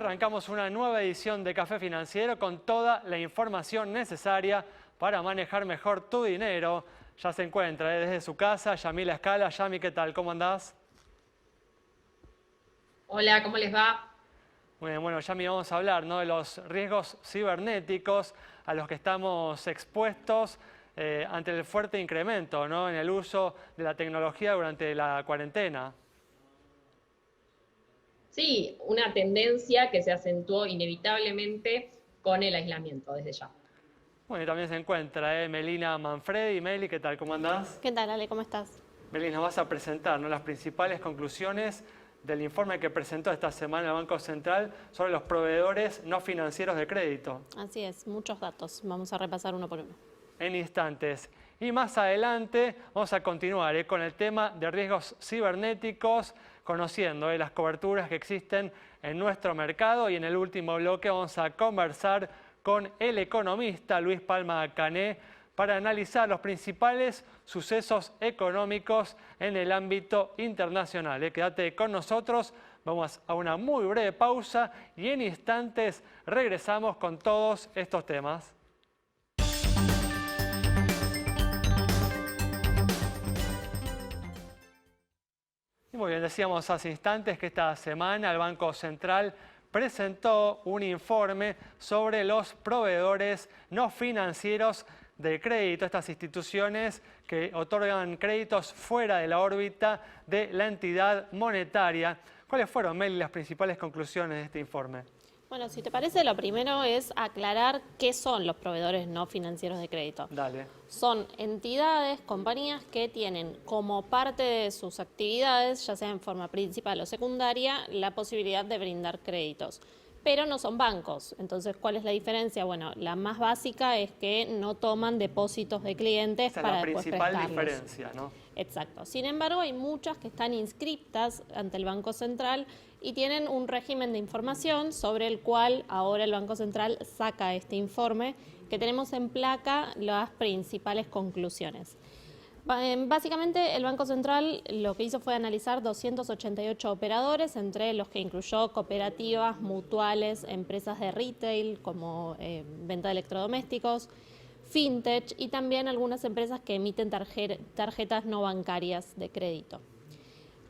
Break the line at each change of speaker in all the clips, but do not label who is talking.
arrancamos una nueva edición de Café Financiero con toda la información necesaria para manejar mejor tu dinero. Ya se encuentra desde su casa Yamila Escala. Yami, ¿qué tal? ¿Cómo andás?
Hola, ¿cómo les va?
Muy bien, bueno, Yami, vamos a hablar, ¿no?, de los riesgos cibernéticos a los que estamos expuestos ante el fuerte incremento, ¿no?, en el uso de la tecnología durante la cuarentena.
Sí, una tendencia que se acentuó inevitablemente con el aislamiento desde ya.
Bueno, y también se encuentra Melina Manfredi. Meli, ¿qué tal? ¿Cómo andás?
¿Qué tal, Ale? ¿Cómo estás?
Meli, nos vas a presentar, ¿no?, las principales conclusiones del informe que presentó esta semana el Banco Central sobre los proveedores no financieros de crédito.
Así es, muchos datos. Vamos a repasar uno por uno.
En instantes. Y más adelante vamos a continuar con el tema de riesgos cibernéticos, conociendo las coberturas que existen en nuestro mercado. Y en el último bloque vamos a conversar con el economista Luis Palma Cané para analizar los principales sucesos económicos en el ámbito internacional. Quédate con nosotros, vamos a una muy breve pausa y en instantes regresamos con todos estos temas. Y muy bien, decíamos hace instantes que esta semana el Banco Central presentó un informe sobre los proveedores no financieros de crédito, estas instituciones que otorgan créditos fuera de la órbita de la entidad monetaria. ¿Cuáles fueron, Meli, las principales conclusiones de este informe?
Bueno, si te parece, lo primero es aclarar qué son los proveedores no financieros de crédito.
Dale.
Son entidades, compañías que tienen como parte de sus actividades, ya sea en forma principal o secundaria, la posibilidad de brindar créditos. Pero no son bancos. Entonces, ¿cuál es la diferencia? Bueno, la más básica es que no toman depósitos de clientes
Esa
para
es la
después
principal
prestarlos.
diferencia, ¿no?
Exacto. Sin embargo, hay muchas que están inscriptas ante el Banco Central y tienen un régimen de información sobre el cual ahora el Banco Central saca este informe, que tenemos en placa las principales conclusiones. Básicamente, el Banco Central lo que hizo fue analizar 288 operadores, entre los que incluyó cooperativas, mutuales, empresas de retail como venta de electrodomésticos, fintech y también algunas empresas que emiten tarjetas no bancarias de crédito.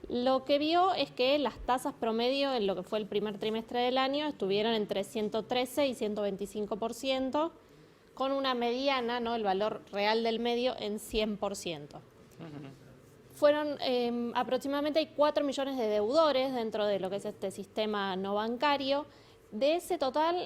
Lo que vio es que las tasas promedio en lo que fue el primer trimestre del año estuvieron entre 113 y 125%, con una mediana, ¿no?, el valor real del medio, en 100%. Fueron aproximadamente hay 4 millones de deudores dentro de lo que es este sistema no bancario. De ese total,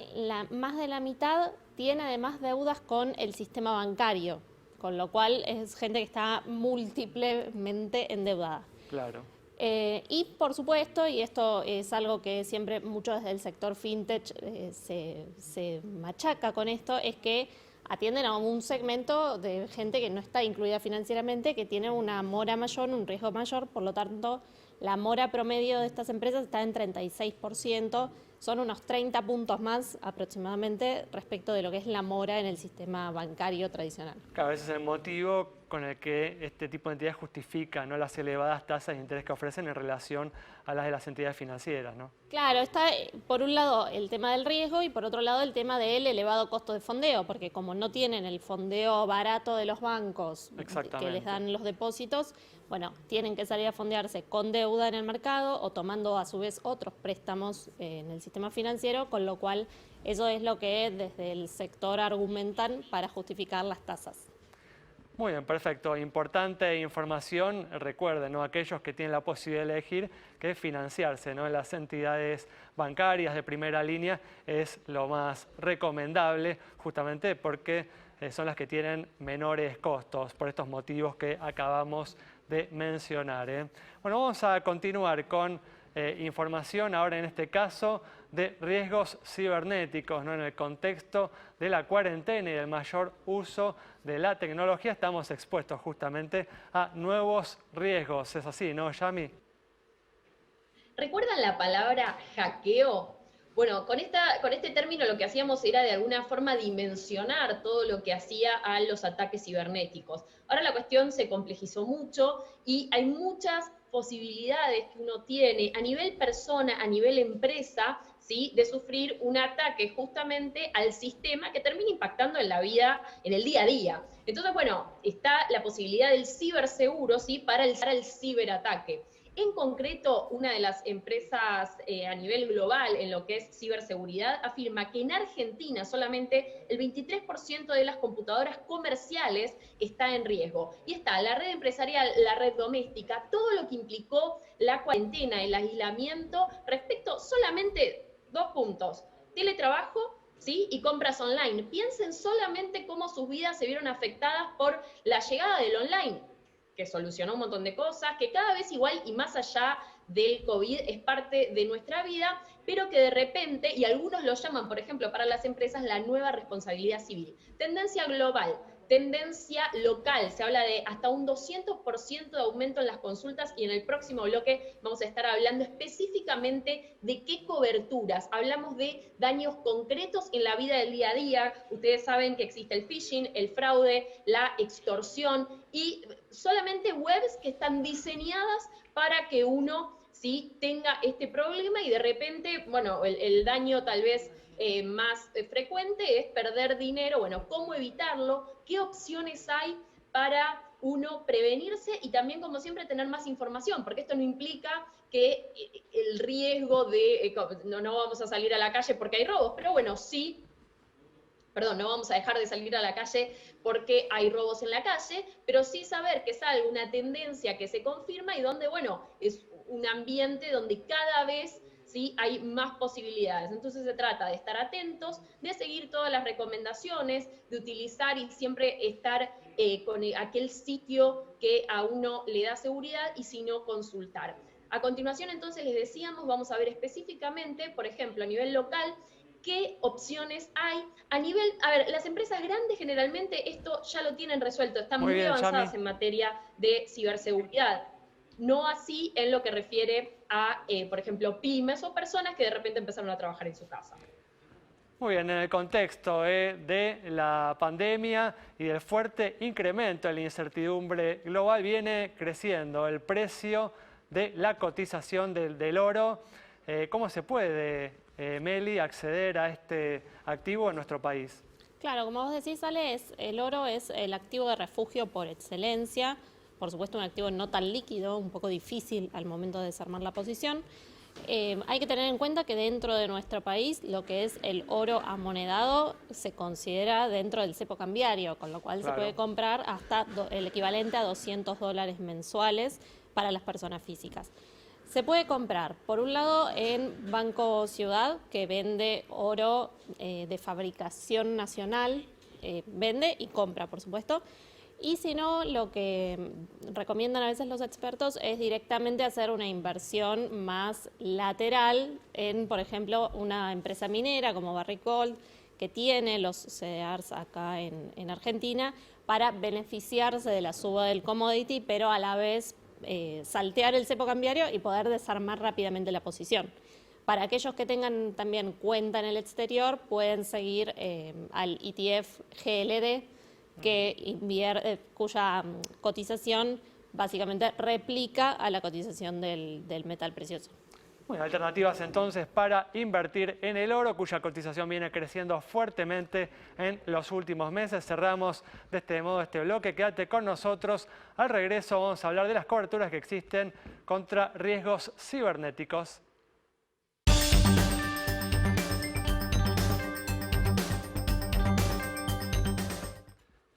más de la mitad tiene además deudas con el sistema bancario, con lo cual es gente que está múltiplemente endeudada.
Claro.
Y por supuesto, y esto es algo que siempre mucho desde el sector fintech se machaca con esto, es que atienden a un segmento de gente que no está incluida financieramente, que tiene una mora mayor, un riesgo mayor, por lo tanto la mora promedio de estas empresas está en 36%, son unos 30 puntos más aproximadamente respecto de lo que es la mora en el sistema bancario tradicional.
Claro, ese es el motivo con el que este tipo de entidades justifican, ¿no?, las elevadas tasas de interés que ofrecen en relación a las de las entidades financieras, ¿no?
Claro, está por un lado el tema del riesgo y por otro lado el tema del elevado costo de fondeo, porque como no tienen el fondeo barato de los bancos que les dan los depósitos, bueno, tienen que salir a fondearse con deuda en el mercado o tomando a su vez otros préstamos en el sistema financiero, con lo cual eso es lo que desde el sector argumentan para justificar las tasas.
Muy bien, perfecto. Importante información. Recuerden, ¿no?, aquellos que tienen la posibilidad de elegir que financiarse, ¿no?, en las entidades bancarias de primera línea es lo más recomendable, justamente porque son las que tienen menores costos, por estos motivos que acabamos de mencionar. Bueno, vamos a continuar con información ahora en este caso de riesgos cibernéticos, ¿no? En el contexto de la cuarentena y del mayor uso de la tecnología estamos expuestos justamente a nuevos riesgos. ¿Es así, no, Yami?
¿Recuerdan la palabra hackeo? Bueno, con este término lo que hacíamos era de alguna forma dimensionar todo lo que hacía a los ataques cibernéticos. Ahora la cuestión se complejizó mucho y hay muchas posibilidades que uno tiene a nivel persona, a nivel empresa, ¿sí?, de sufrir un ataque justamente al sistema que termina impactando en la vida, en el día a día. Entonces, bueno, está la posibilidad del ciberseguro, ¿sí?, para el ciberataque. En concreto, una de las empresas a nivel global en lo que es ciberseguridad afirma que en Argentina solamente el 23% de las computadoras comerciales está en riesgo. Y está la red empresarial, la red doméstica, todo lo que implicó la cuarentena, el aislamiento, respecto solamente 2 puntos: teletrabajo, ¿sí?, y compras online. Piensen solamente cómo sus vidas se vieron afectadas por la llegada del online, que solucionó un montón de cosas, que cada vez igual y más allá del COVID es parte de nuestra vida, pero que de repente, y algunos lo llaman, por ejemplo, para las empresas, la nueva responsabilidad civil. Tendencia global, tendencia local, se habla de hasta un 200% de aumento en las consultas, y en el próximo bloque vamos a estar hablando específicamente de qué coberturas. Hablamos de daños concretos en la vida del día a día. Ustedes saben que existe el phishing, el fraude, la extorsión, y solamente webs que están diseñadas para que uno, ¿sí?, tenga este problema, y de repente, bueno, el daño tal vez más frecuente es perder dinero. Bueno, ¿cómo evitarlo? ¿Qué opciones hay para uno prevenirse? Y también, como siempre, tener más información, porque esto no implica que el riesgo de no vamos a salir a la calle porque hay robos, pero bueno, sí, perdón, no vamos a dejar de salir a la calle porque hay robos en la calle, pero sí saber que es algo, una tendencia que se confirma, y donde, bueno, es un ambiente donde cada vez, ¿sí?, hay más posibilidades. Entonces se trata de estar atentos, de seguir todas las recomendaciones, de utilizar y siempre estar con aquel sitio que a uno le da seguridad, y si no, consultar. A continuación, entonces, les decíamos, vamos a ver específicamente, por ejemplo, a nivel local, qué opciones hay. A nivel, a ver, las empresas grandes generalmente esto ya lo tienen resuelto, están muy avanzadas en materia de ciberseguridad. No así en lo que refiere a, por ejemplo, pymes o personas que de repente empezaron a trabajar en su casa.
Muy bien, en el contexto de la pandemia y del fuerte incremento en la incertidumbre global, viene creciendo el precio de la cotización del oro. ¿Cómo se puede, Meli, acceder a este activo en nuestro país?
Claro, como vos decís, Ale, el oro es el activo de refugio por excelencia. Por supuesto, un activo no tan líquido, un poco difícil al momento de desarmar la posición. Hay que tener en cuenta que dentro de nuestro país lo que es el oro amonedado se considera dentro del cepo cambiario, con lo cual se puede comprar hasta el equivalente a $200 mensuales para las personas físicas. Se puede comprar, por un lado, en Banco Ciudad, que vende oro de fabricación nacional, vende y compra, por supuesto. Y si no, lo que recomiendan a veces los expertos es directamente hacer una inversión más lateral en, por ejemplo, una empresa minera como Barrick Gold, que tiene los CDRs acá en Argentina, para beneficiarse de la suba del commodity, pero a la vez saltear el cepo cambiario y poder desarmar rápidamente la posición. Para aquellos que tengan también cuenta en el exterior, pueden seguir al ETF GLD, cuya cotización básicamente replica a la cotización del metal precioso.
Bueno, alternativas entonces para invertir en el oro, cuya cotización viene creciendo fuertemente en los últimos meses. Cerramos de este modo este bloque. Quédate con nosotros. Al regreso vamos a hablar de las coberturas que existen contra riesgos cibernéticos.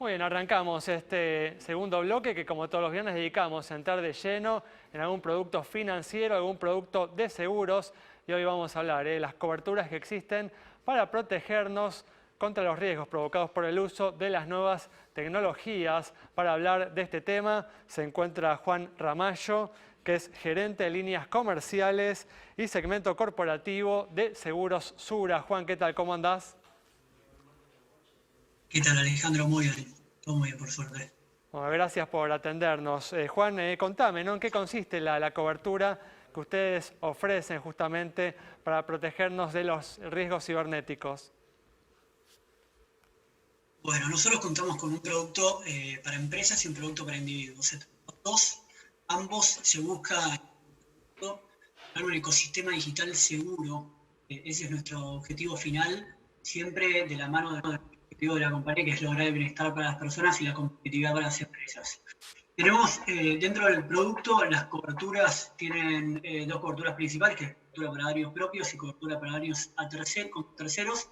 Muy bien, arrancamos este segundo bloque que, como todos los viernes, dedicamos a entrar de lleno en algún producto financiero, algún producto de seguros. Y hoy vamos a hablar de las coberturas que existen para protegernos contra los riesgos provocados por el uso de las nuevas tecnologías. Para hablar de este tema se encuentra Juan Ramallo, que es gerente de líneas comerciales y segmento corporativo de Seguros Sura. Juan, ¿qué tal? ¿Cómo andás?
¿Qué tal, Alejandro? Muy bien, todo muy bien, por suerte.
Bueno, gracias por atendernos. Juan, contame, ¿no?, ¿en qué consiste la cobertura que ustedes ofrecen justamente para protegernos de los riesgos cibernéticos?
Bueno, nosotros contamos con un producto para empresas y un producto para individuos. Ambos se busca un ecosistema digital seguro ese es nuestro objetivo final, siempre de la mano del objetivo de la compañía, que es lograr el bienestar para las personas y la competitividad para las empresas. Tenemos dentro del producto, las coberturas tienen dos coberturas principales, que es cobertura para daños propios y cobertura para daños con terceros.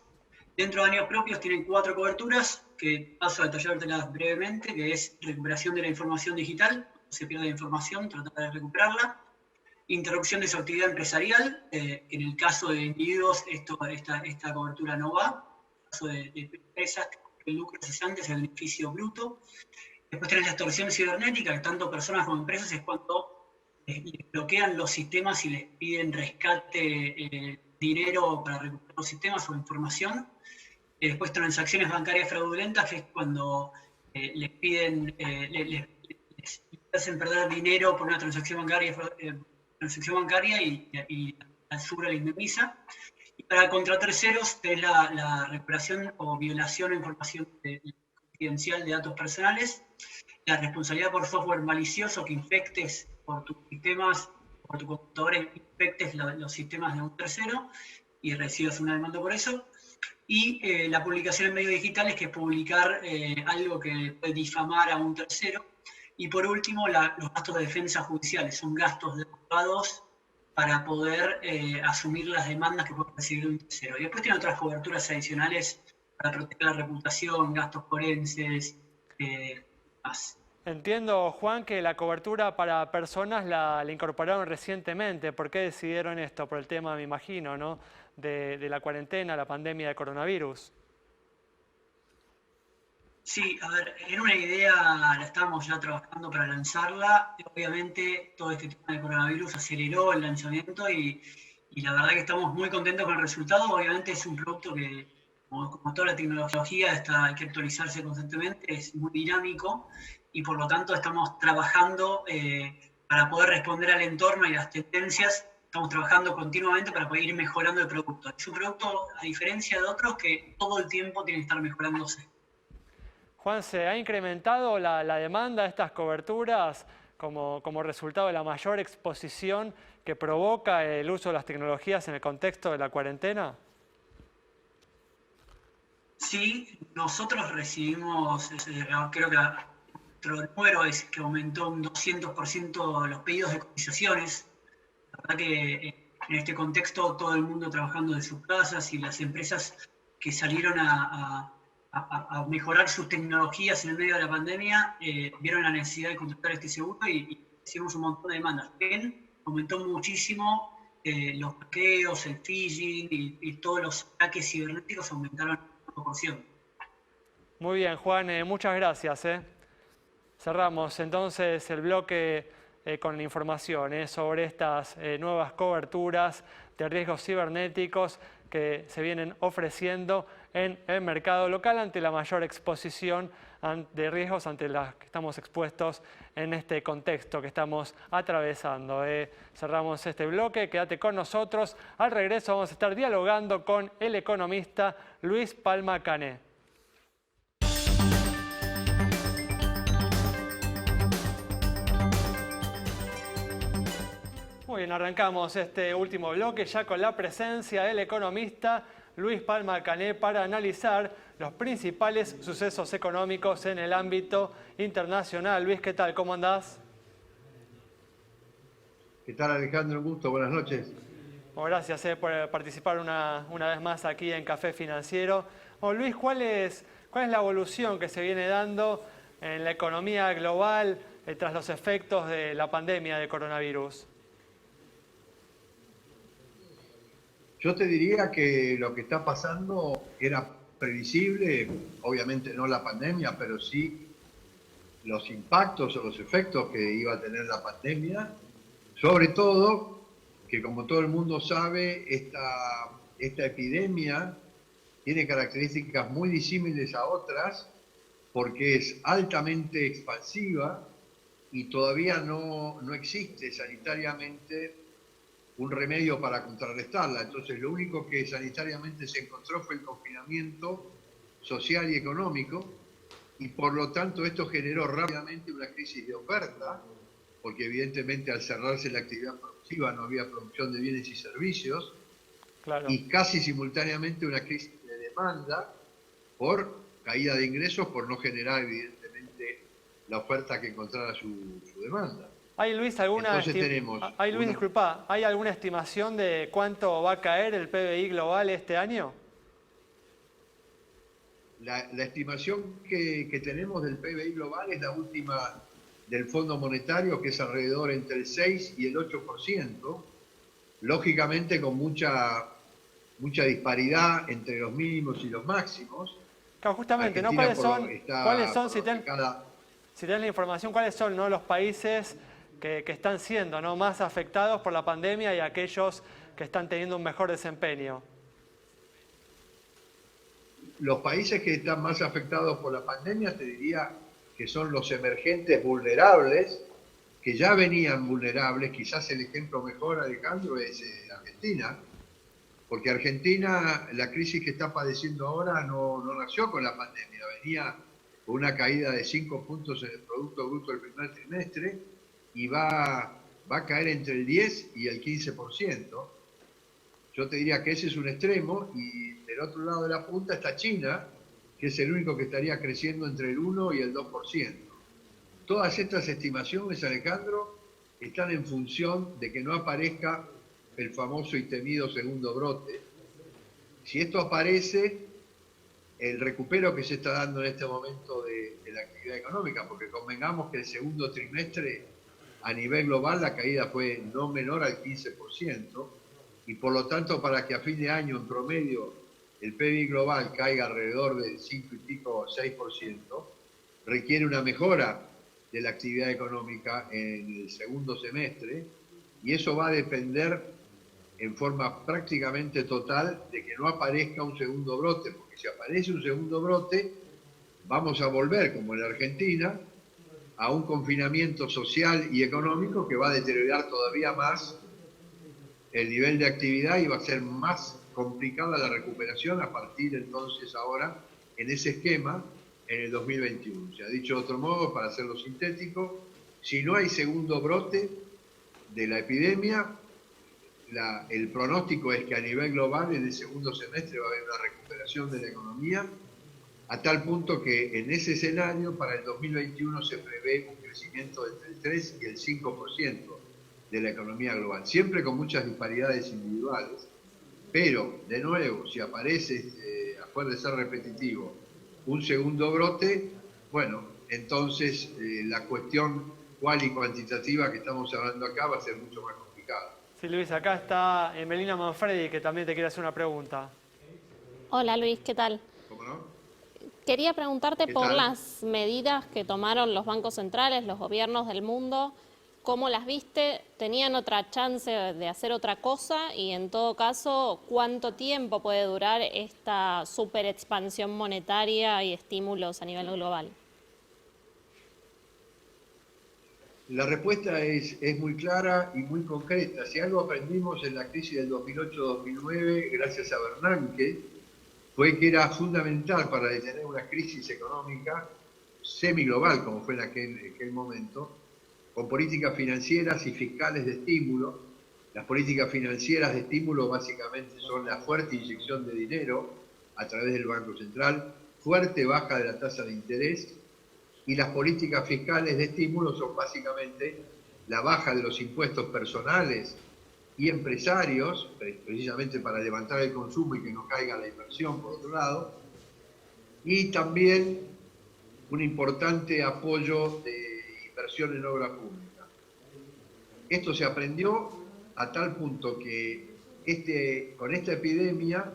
Dentro de daños propios tienen 4 coberturas, que paso a detallártelas brevemente, que es recuperación de la información digital, se pierde la información, tratar de recuperarla. Interrupción de su actividad empresarial, en el caso de individuos esta cobertura no va. En el caso de empresas, el lucro cesante es el beneficio bruto. Después tenés la extorsión cibernética, que tanto personas como empresas es cuando les bloquean los sistemas y les piden rescate, dinero para recuperar los sistemas o información. Después transacciones bancarias fraudulentas, que es cuando les piden, les hacen perder dinero por una transacción bancaria y la SURA la indemniza. Y para contra terceros tenés la recuperación o violación de información confidencial de datos personales, la responsabilidad por software malicioso que infectes por tus sistemas, por tu computadora, infectes los sistemas de un tercero y recibas una demanda por eso. Y la publicación en medios digitales, que es publicar algo que puede difamar a un tercero. Y por último, los gastos de defensa judiciales, son gastos de abogados para poder asumir las demandas que puede recibir un tercero. Y después tiene otras coberturas adicionales para proteger la reputación, gastos forenses, más.
Entiendo, Juan, que la cobertura para personas la incorporaron recientemente. ¿Por qué decidieron esto? Por el tema, me imagino, ¿no? de la cuarentena, la pandemia de coronavirus.
Sí, a ver, era una idea, la estábamos ya trabajando para lanzarla. Obviamente todo este tema de coronavirus aceleró el lanzamiento y la verdad que estamos muy contentos con el resultado. Obviamente es un producto que, como toda la tecnología, hay que actualizarse constantemente, es muy dinámico y por lo tanto estamos trabajando para poder responder al entorno y a las tendencias. Estamos trabajando continuamente para poder ir mejorando el producto. Es un producto, a diferencia de otros, que todo el tiempo tiene que estar mejorándose.
Juan, ¿se ha incrementado la demanda de estas coberturas como resultado de la mayor exposición que provoca el uso de las tecnologías en el contexto de la cuarentena?
Sí, nosotros recibimos, creo que nuestro número es que aumentó un 200% los pedidos de cotizaciones. La verdad que en este contexto todo el mundo trabajando de sus casas y las empresas que salieron a mejorar sus tecnologías en el medio de la pandemia, vieron la necesidad de contratar este seguro y hicimos un montón de demandas. Aumentó muchísimo los hackeos, el phishing y todos los ataques cibernéticos aumentaron en proporción.
Muy bien, Juan, muchas gracias. Cerramos entonces el bloque con la información sobre estas nuevas coberturas de riesgos cibernéticos que se vienen ofreciendo en el mercado local ante la mayor exposición de riesgos ante las que estamos expuestos en este contexto que estamos atravesando. Cerramos este bloque, quédate con nosotros. Al regreso vamos a estar dialogando con el economista Luis Palma Cané. Muy bien, arrancamos este último bloque ya con la presencia del economista Luis Palma Cané para analizar los principales sucesos económicos en el ámbito internacional. Luis, ¿qué tal? ¿Cómo andás?
¿Qué tal, Alejandro? Un gusto, buenas noches.
Bueno, gracias por participar una vez más aquí en Café Financiero. Bueno, Luis, ¿cuál es la evolución que se viene dando en la economía global tras los efectos de la pandemia de coronavirus?
Yo te diría que lo que está pasando era previsible, obviamente no la pandemia, pero sí los impactos o los efectos que iba a tener la pandemia, sobre todo que, como todo el mundo sabe, esta epidemia tiene características muy disímiles a otras porque es altamente expansiva y todavía no existe sanitariamente un remedio para contrarrestarla. Entonces, lo único que sanitariamente se encontró fue el confinamiento social y económico, y por lo tanto esto generó rápidamente una crisis de oferta, porque evidentemente al cerrarse la actividad productiva no había producción de bienes y servicios,
Claro.
y casi simultáneamente una crisis de demanda por caída de ingresos, por no generar evidentemente la oferta que encontrara su demanda.
¿Hay, Luis,
Entonces tenemos
disculpa, ¿hay alguna estimación de cuánto va a caer el PBI global este año?
La estimación que tenemos del PBI global es la última del Fondo Monetario, que es alrededor entre el 6 y el 8%, lógicamente con mucha disparidad entre los mínimos y los máximos.
Claro, justamente, ¿no? ¿Cuáles son si tenés la información, cuáles son, ¿no?, los países que están siendo, ¿no?, más afectados por la pandemia y aquellos que están teniendo un mejor desempeño?
Los países que están más afectados por la pandemia, te diría que son los emergentes vulnerables, que ya venían vulnerables. Quizás el ejemplo mejor, Alejandro, es Argentina, porque Argentina, la crisis que está padeciendo ahora no nació con la pandemia, venía con una caída de 5 puntos en el Producto Bruto del primer trimestre y va a caer entre el 10 y el 15%. Yo te diría que ese es un extremo, y del otro lado de la punta está China, que es el único que estaría creciendo entre el 1 y el 2%. Todas estas estimaciones, Alejandro, están en función de que no aparezca el famoso y temido segundo brote. Si esto aparece, el recupero que se está dando en este momento de la actividad económica, porque convengamos que el segundo trimestre a nivel global la caída fue no menor al 15%, y por lo tanto para que a fin de año en promedio el PIB global caiga alrededor del 5 y pico, 6%, requiere una mejora de la actividad económica en el segundo semestre, y eso va a depender en forma prácticamente total de que no aparezca un segundo brote, porque si aparece un segundo brote, vamos a volver, como en la Argentina, a un confinamiento social y económico que va a deteriorar todavía más el nivel de actividad y va a ser más complicada la recuperación a partir entonces ahora en ese esquema en el 2021. Se ha dicho de otro modo, para hacerlo sintético, si no hay segundo brote de la epidemia, el pronóstico es que a nivel global en el segundo semestre va a haber una recuperación de la economía, a tal punto que en ese escenario para el 2021 se prevé un crecimiento entre el 3 y el 5% de la economía global, siempre con muchas disparidades individuales. Pero, de nuevo, si aparece, a fuerza de ser repetitivo, un segundo brote, bueno, entonces la cuestión cual y cuantitativa que estamos hablando acá va a ser mucho más complicada.
Sí, Luis, acá está Melina Manfredi, que también te quiere hacer una pregunta.
Hola Luis, ¿qué tal?
¿Cómo no?
Quería preguntarte
¿Qué
por
tal?
las medidas que tomaron los bancos centrales, los gobiernos del mundo. ¿Cómo las viste? ¿Tenían otra chance de hacer otra cosa? Y en todo caso, ¿cuánto tiempo puede durar esta super expansión monetaria y estímulos a nivel global?
La respuesta es muy clara y muy concreta. Si algo aprendimos en la crisis del 2008-2009, gracias a Bernanke, fue que era fundamental para detener una crisis económica semi-global, como fue en aquel momento, con políticas financieras y fiscales de estímulo. Las políticas financieras de estímulo básicamente son la fuerte inyección de dinero a través del Banco Central, fuerte baja de la tasa de interés, y las políticas fiscales de estímulo son básicamente la baja de los impuestos personales y empresarios, precisamente para levantar el consumo y que no caiga la inversión por otro lado, y también un importante apoyo de inversión en obra pública. Esto se aprendió a tal punto que con esta epidemia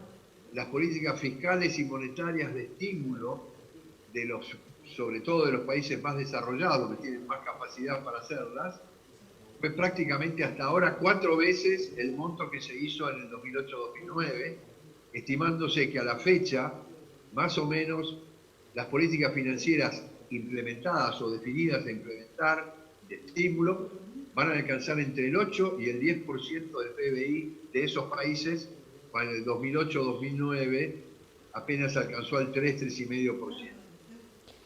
las políticas fiscales y monetarias de estímulo sobre todo de los países más desarrollados, que tienen más capacidad para hacerlas, fue prácticamente hasta ahora 4 veces el monto que se hizo en el 2008-2009, estimándose que a la fecha, más o menos, las políticas financieras implementadas o definidas de implementar de estímulo van a alcanzar entre el 8 y el 10% del PBI de esos países, cuando en el 2008-2009 apenas alcanzó al 3-3,5%.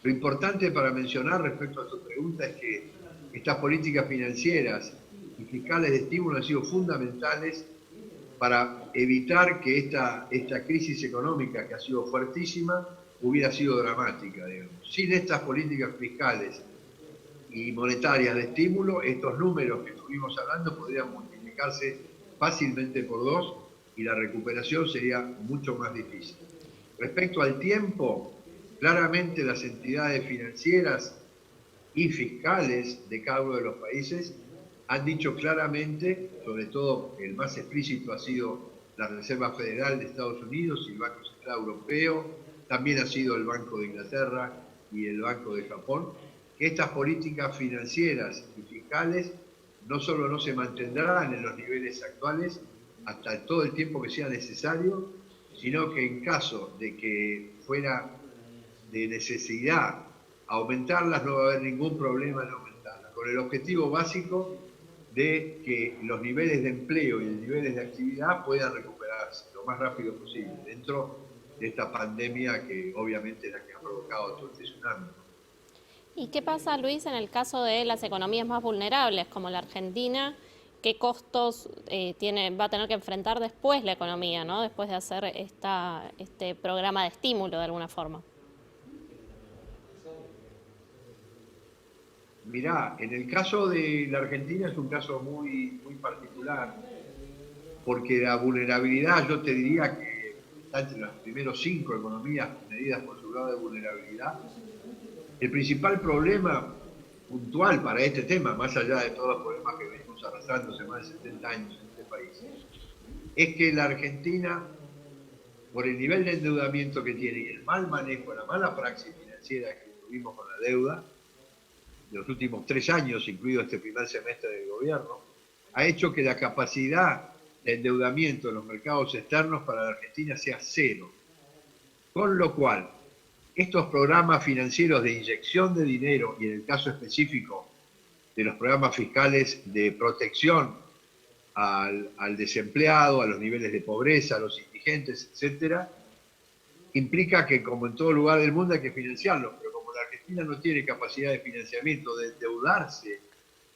Lo importante para mencionar respecto a tu pregunta es que estas políticas financieras y fiscales de estímulo han sido fundamentales para evitar que esta crisis económica, que ha sido fuertísima, hubiera sido dramática, digamos. Sin estas políticas fiscales y monetarias de estímulo, estos números que estuvimos hablando podrían multiplicarse fácilmente por 2 y la recuperación sería mucho más difícil. Respecto al tiempo, claramente las entidades financieras y fiscales de cada uno de los países han dicho claramente, sobre todo el más explícito ha sido la Reserva Federal de Estados Unidos y el Banco Central Europeo, también ha sido el Banco de Inglaterra y el Banco de Japón, que estas políticas financieras y fiscales no solo no se mantendrán en los niveles actuales hasta todo el tiempo que sea necesario, sino que en caso de que fuera de necesidad aumentarlas, no va a haber ningún problema en aumentarlas, con el objetivo básico de que los niveles de empleo y los niveles de actividad puedan recuperarse lo más rápido posible dentro de esta pandemia que obviamente es la que ha provocado todo este tsunami.
¿Y qué pasa, Luis, en el caso de las economías más vulnerables, como la Argentina? ¿Qué costos va a tener que enfrentar después la economía, ¿no? Después de hacer este programa de estímulo de alguna forma?
Mirá, en el caso de la Argentina es un caso muy particular, porque la vulnerabilidad, yo te diría que está entre los primeros 5 economías medidas por su grado de vulnerabilidad. El principal problema puntual para este tema, más allá de todos los problemas que venimos arrastrando hace más de 70 años en este país, es que la Argentina, por el nivel de endeudamiento que tiene y el mal manejo, la mala praxis financiera que tuvimos con la deuda, de los últimos 3 años, incluido este primer semestre del gobierno, ha hecho que la capacidad de endeudamiento en los mercados externos para la Argentina sea 0. Con lo cual, estos programas financieros de inyección de dinero, y en el caso específico de los programas fiscales de protección al desempleado, a los niveles de pobreza, a los indigentes, etcétera, implica que, como en todo lugar del mundo, hay que financiarlos, pero como la Argentina no tiene capacidad de financiamiento, de endeudarse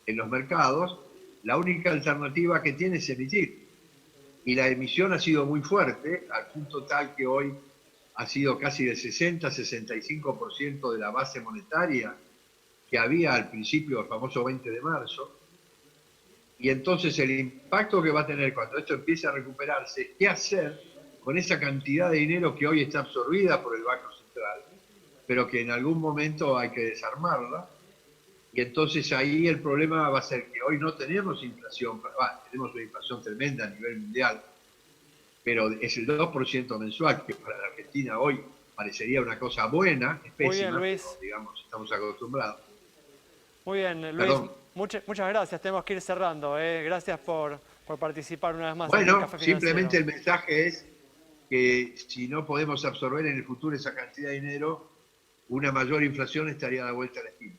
en los mercados, la única alternativa que tiene es emitir. Y la emisión ha sido muy fuerte, al punto tal que hoy ha sido casi del 60-65% de la base monetaria que había al principio del famoso 20 de marzo. Y entonces el impacto que va a tener cuando esto empiece a recuperarse, ¿qué hacer con esa cantidad de dinero que hoy está absorbida por el Banco Central, pero que en algún momento hay que desarmarla? Y entonces ahí el problema va a ser que hoy no tenemos inflación, tenemos una inflación tremenda a nivel mundial, pero es el 2% mensual, que para la Argentina hoy parecería una cosa buena, es pésima,
muy bien, Luis.
pero, digamos, estamos acostumbrados.
Muy bien, Luis. Muchas gracias, tenemos que ir cerrando. Gracias por participar una vez más.
Bueno,
en el Café
simplemente
Financiero.
el mensaje es que si no podemos absorber en el futuro esa cantidad de dinero, una mayor inflación estaría a la vuelta de la esquina.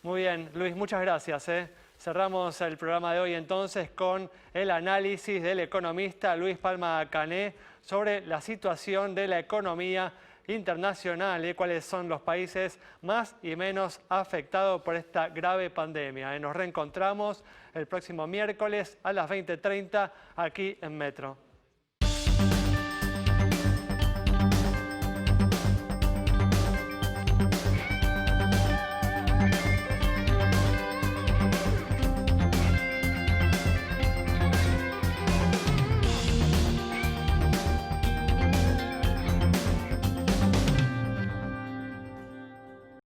Muy bien, Luis, muchas gracias. Cerramos el programa de hoy entonces con el análisis del economista Luis Palma Cané sobre la situación de la economía internacional y cuáles son los países más y menos afectados por esta grave pandemia. Nos reencontramos el próximo miércoles a las 20:30 aquí en Metro.